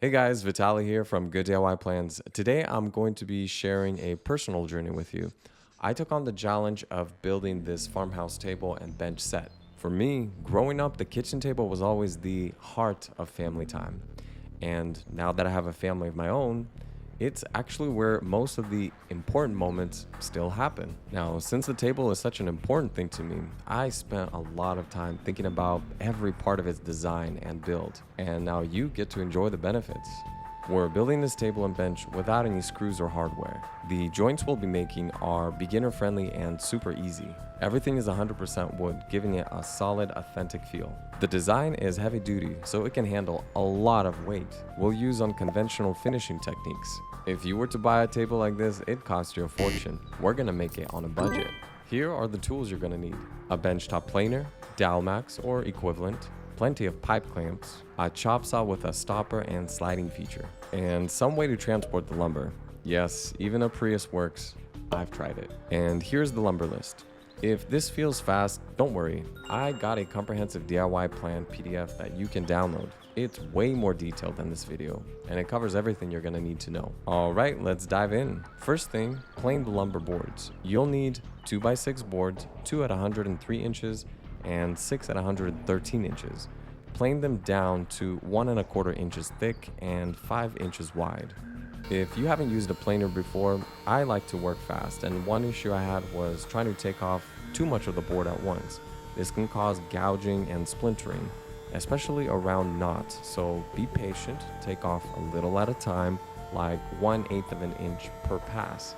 Hey guys, Vitaly here from Good DIY Plans. Today I'm going to be sharing a personal journey with you. I took on the challenge of building this farmhouse table and bench set. For me, growing up, the kitchen table was always the heart of family time. And now that I have a family of my own, it's actually where most of the important moments still happen. Now, since the table is such an important thing to me, I spent a lot of time thinking about every part of its design and build, and now you get to enjoy the benefits. We're building this table and bench without any screws or hardware. The joints we'll be making are beginner friendly and super easy. Everything is 100% wood, giving it a solid, authentic feel. The design is heavy duty, so it can handle a lot of weight. We'll use unconventional finishing techniques. If you were to buy a table like this, it'd cost you a fortune. We're gonna make it on a budget. Here are the tools you're gonna need: a benchtop planer, Dowelmax or equivalent, plenty of pipe clamps, a chop saw with a stopper and sliding feature, and some way to transport the lumber. Yes, even a Prius works. I've tried it. And here's the lumber list. If this feels fast, don't worry. I got a comprehensive DIY plan PDF that you can download. It's way more detailed than this video, and it covers everything you're gonna need to know. All right, let's dive in. First thing, plane the lumber boards. You'll need 2x6 boards, 2 at 103 inches and 6 at 113 inches. Plane them down to 1¼ inches thick and 5 inches wide. If you haven't used a planer before, I like to work fast, and one issue I had was trying to take off too much of the board at once. This can cause gouging and splintering, especially around knots, so be patient, take off a little at a time, like 1/8 of an inch per pass.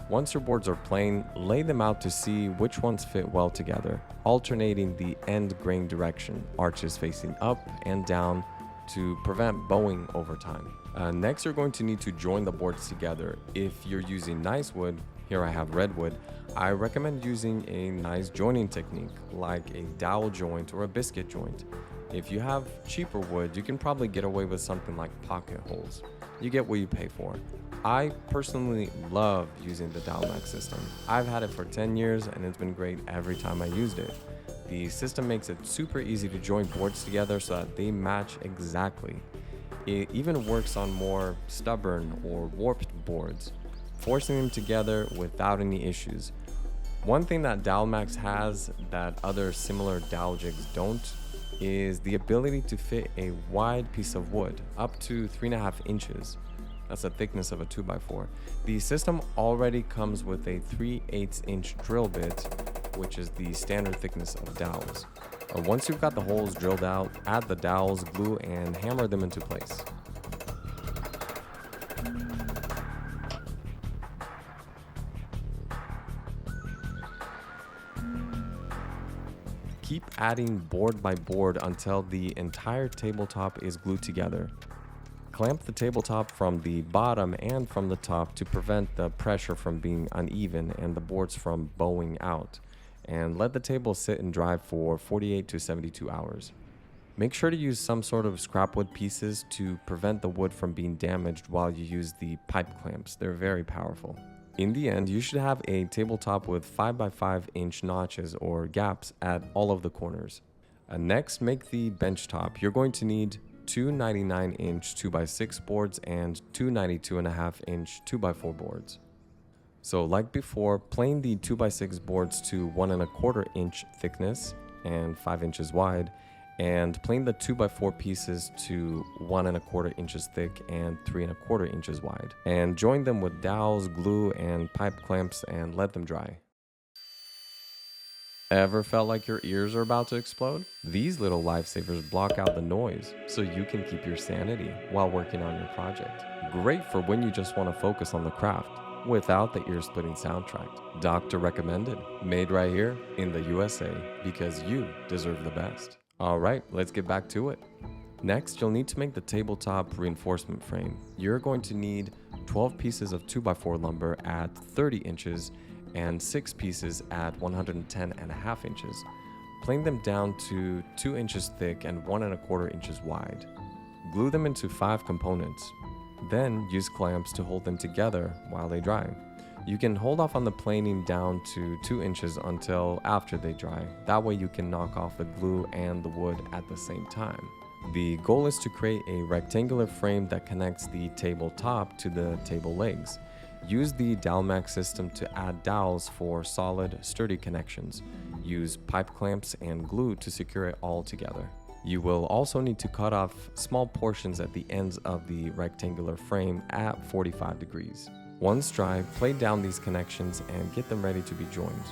Once your boards are plain, lay them out to see which ones fit well together, alternating the end grain direction, arches facing up and down to prevent bowing over time. Next, you're going to need to join the boards together. If you're using nice wood, here I have redwood, I recommend using a nice joining technique like a dowel joint or a biscuit joint. If you have cheaper wood, you can probably get away with something like pocket holes. You get what you pay for. I personally love using the Dowelmax system. I've had it for 10 years and it's been great every time I used it. The system makes it super easy to join boards together so that they match exactly. It even works on more stubborn or warped boards, forcing them together without any issues. One thing that Dowelmax has that other similar dowel jigs don't is the ability to fit a wide piece of wood, up to 3.5 inches. That's the thickness of a 2x4. The system already comes with a 3/8 inch drill bit, which is the standard thickness of dowels. Once you've got the holes drilled out, add the dowels, glue, and hammer them into place. Keep adding board by board until the entire tabletop is glued together. Clamp the tabletop from the bottom and from the top to prevent the pressure from being uneven and the boards from bowing out, and let the table sit and dry for 48 to 72 hours. Make sure to use some sort of scrap wood pieces to prevent the wood from being damaged while you use the pipe clamps. They're very powerful. In the end, you should have a tabletop with 5x5 inch notches or gaps at all of the corners. Next, make the bench top. You're going to need two 99 inch 2x6 boards and two 92.5 inch 2x4 boards. So like before, plane the 2x6 boards to 1¼ inch thickness and 5 inches wide, and plane the 2x4 pieces to 1¼ inches thick and 3¼ inches wide, and join them with dowels, glue, and pipe clamps and let them dry. Ever felt like your ears are about to explode? These little lifesavers block out the noise so you can keep your sanity while working on your project. Great for when you just want to focus on the craft without the ear-splitting soundtrack. Doctor recommended, made right here in the USA, because you deserve the best. All right, let's get back to it. Next, you'll need to make the tabletop reinforcement frame. You're going to need 12 pieces of 2x4 lumber at 30 inches and 6 pieces at 110.5 inches. Plane them down to 2 inches thick and 1¼ inches wide. Glue them into 5 components. Then use clamps to hold them together while they dry. You can hold off on the planing down to 2 inches until after they dry. That way you can knock off the glue and the wood at the same time. The goal is to create a rectangular frame that connects the tabletop to the table legs. Use the Dowelmax system to add dowels for solid, sturdy connections. Use pipe clamps and glue to secure it all together. You will also need to cut off small portions at the ends of the rectangular frame at 45 degrees. Once dry, plate down these connections and get them ready to be joined.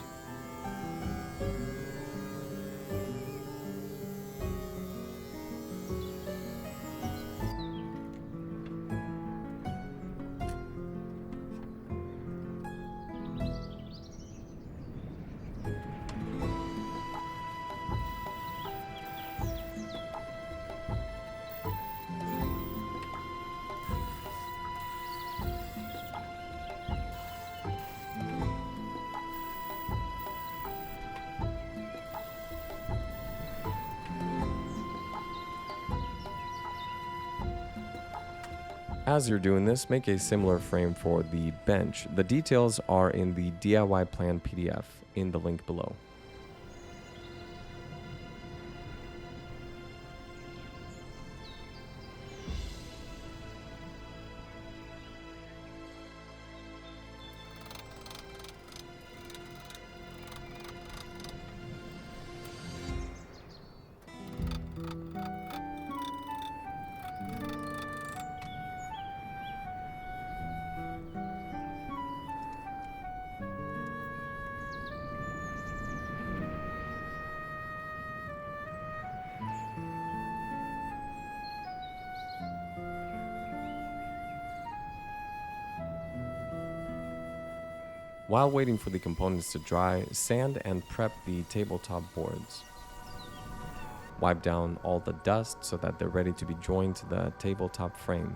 As you're doing this, make a similar frame for the bench. The details are in the DIY plan PDF in the link below. While waiting for the components to dry, sand and prep the tabletop boards. Wipe down all the dust so that they're ready to be joined to the tabletop frame.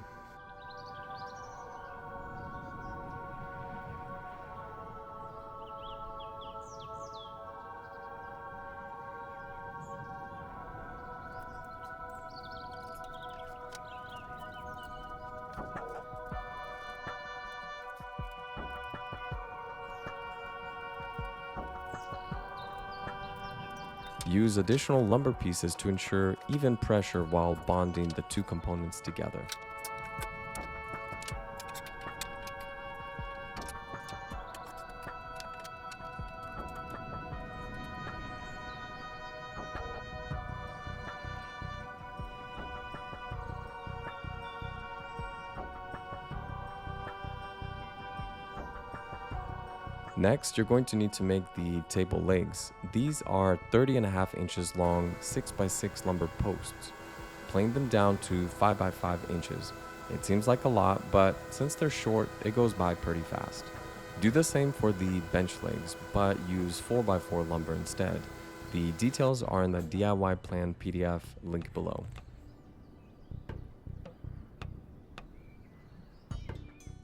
Use additional lumber pieces to ensure even pressure while bonding the two components together. Next, you're going to need to make the table legs. These are 30.5 inches long 6x6 lumber posts. Plane them down to 5x5 inches. It seems like a lot, but since they're short, it goes by pretty fast. Do the same for the bench legs, but use 4x4 lumber instead. The details are in the DIY plan PDF link below.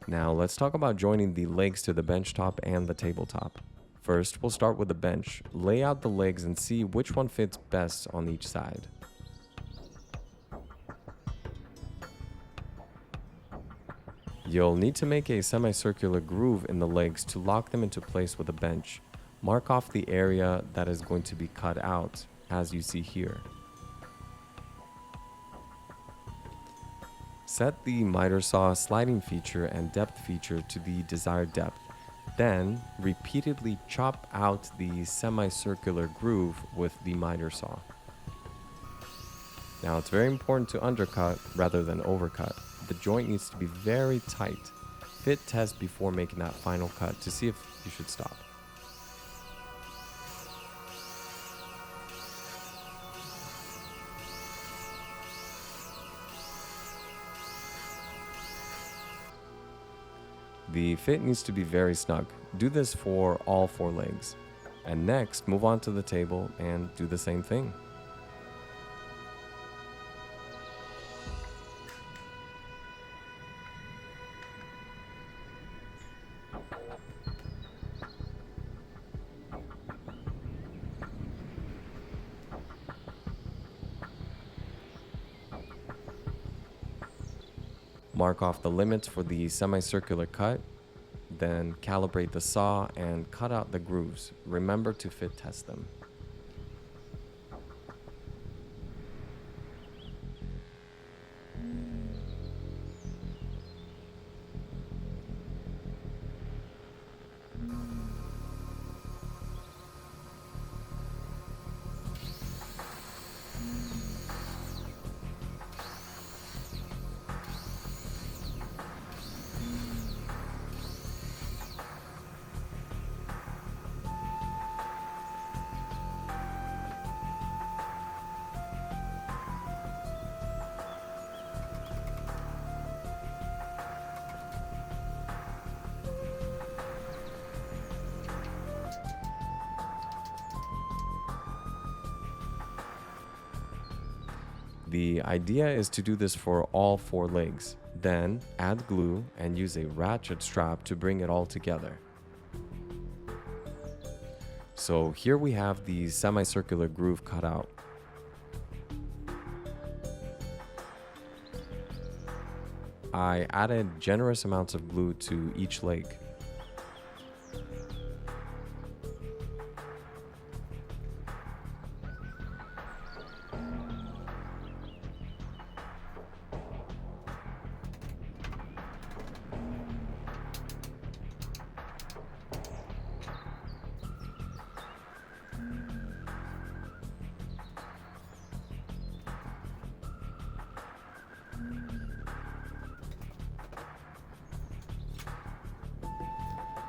Now let's talk about joining the legs to the bench top and the tabletop. First, we'll start with the bench. Lay out the legs and see which one fits best on each side. You'll need to make a semicircular groove in the legs to lock them into place with a bench. Mark off the area that is going to be cut out, as you see here. Set the miter saw sliding feature and depth feature to the desired depth. Then, repeatedly chop out the semicircular groove with the miter saw. Now, it's very important to undercut rather than overcut. The joint needs to be very tight. Fit test before making that final cut to see if you should stop. The fit needs to be very snug. Do this for all 4 legs. And next, move on to the table and do the same thing. Mark off the limits for the semicircular cut, then calibrate the saw and cut out the grooves. Remember to fit test them. The idea is to do this for all 4 legs. Then add glue and use a ratchet strap to bring it all together. So here we have the semicircular groove cut out. I added generous amounts of glue to each leg.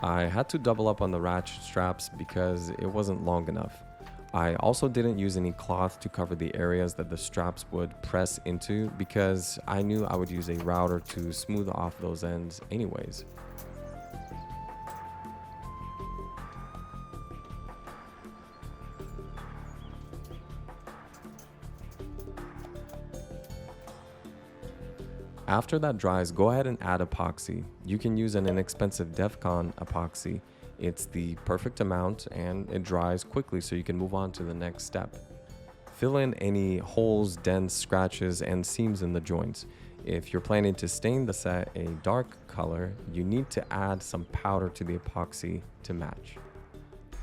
I had to double up on the ratchet straps because it wasn't long enough. I also didn't use any cloth to cover the areas that the straps would press into because I knew I would use a router to smooth off those ends anyways. After that dries, go ahead and add epoxy. You can use an inexpensive Defcon epoxy. It's the perfect amount and it dries quickly so you can move on to the next step. Fill in any holes, dents, scratches, and seams in the joints. If you're planning to stain the set a dark color, you need to add some powder to the epoxy to match.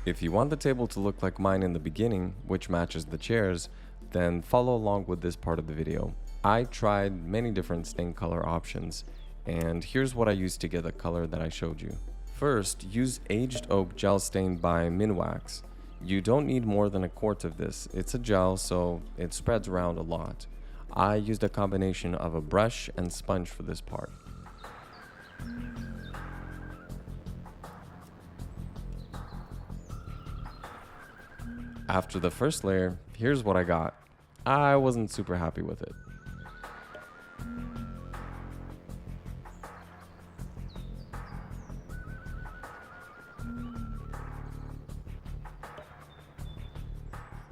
If you want the table to look like mine in the beginning, which matches the chairs, then follow along with this part of the video. I tried many different stain color options, and here's what I used to get the color that I showed you. First, use aged oak gel stain by Minwax. You don't need more than a quart of this. It's a gel, so it spreads around a lot. I used a combination of a brush and sponge for this part. After the first layer, here's what I got. I wasn't super happy with it.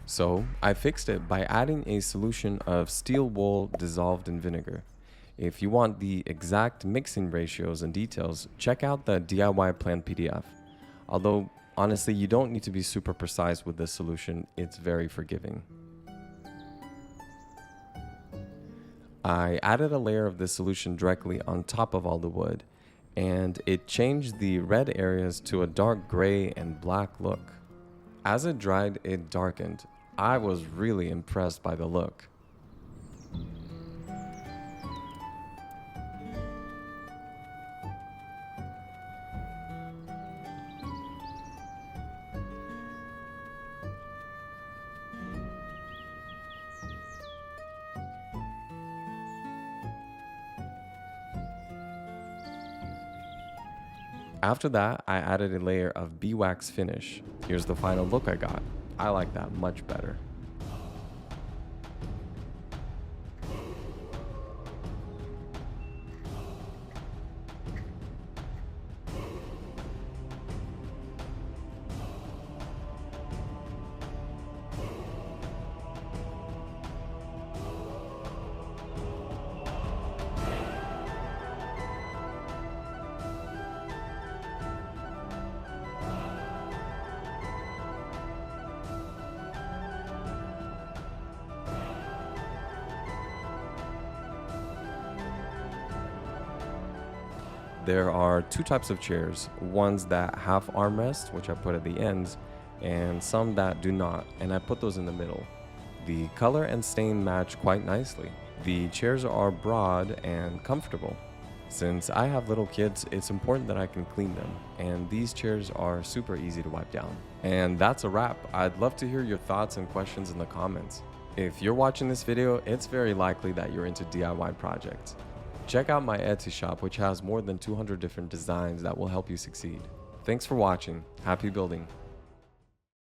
So I fixed it by adding a solution of steel wool dissolved in vinegar. If you want the exact mixing ratios and details, check out the DIY plan PDF. Although honestly, you don't need to be super precise with this solution, it's very forgiving. I added a layer of this solution directly on top of all the wood, and it changed the red areas to a dark gray and black look. As it dried, it darkened. I was really impressed by the look. After that, I added a layer of beeswax finish. Here's the final look I got. I like that much better. There are 2 types of chairs, ones that have armrests, which I put at the ends, and some that do not, and I put those in the middle. The color and stain match quite nicely. The chairs are broad and comfortable. Since I have little kids, it's important that I can clean them, and these chairs are super easy to wipe down. And that's a wrap. I'd love to hear your thoughts and questions in the comments. If you're watching this video, it's very likely that you're into DIY projects. Check out my Etsy shop, which has more than 200 different designs that will help you succeed. Thanks for watching. Happy building.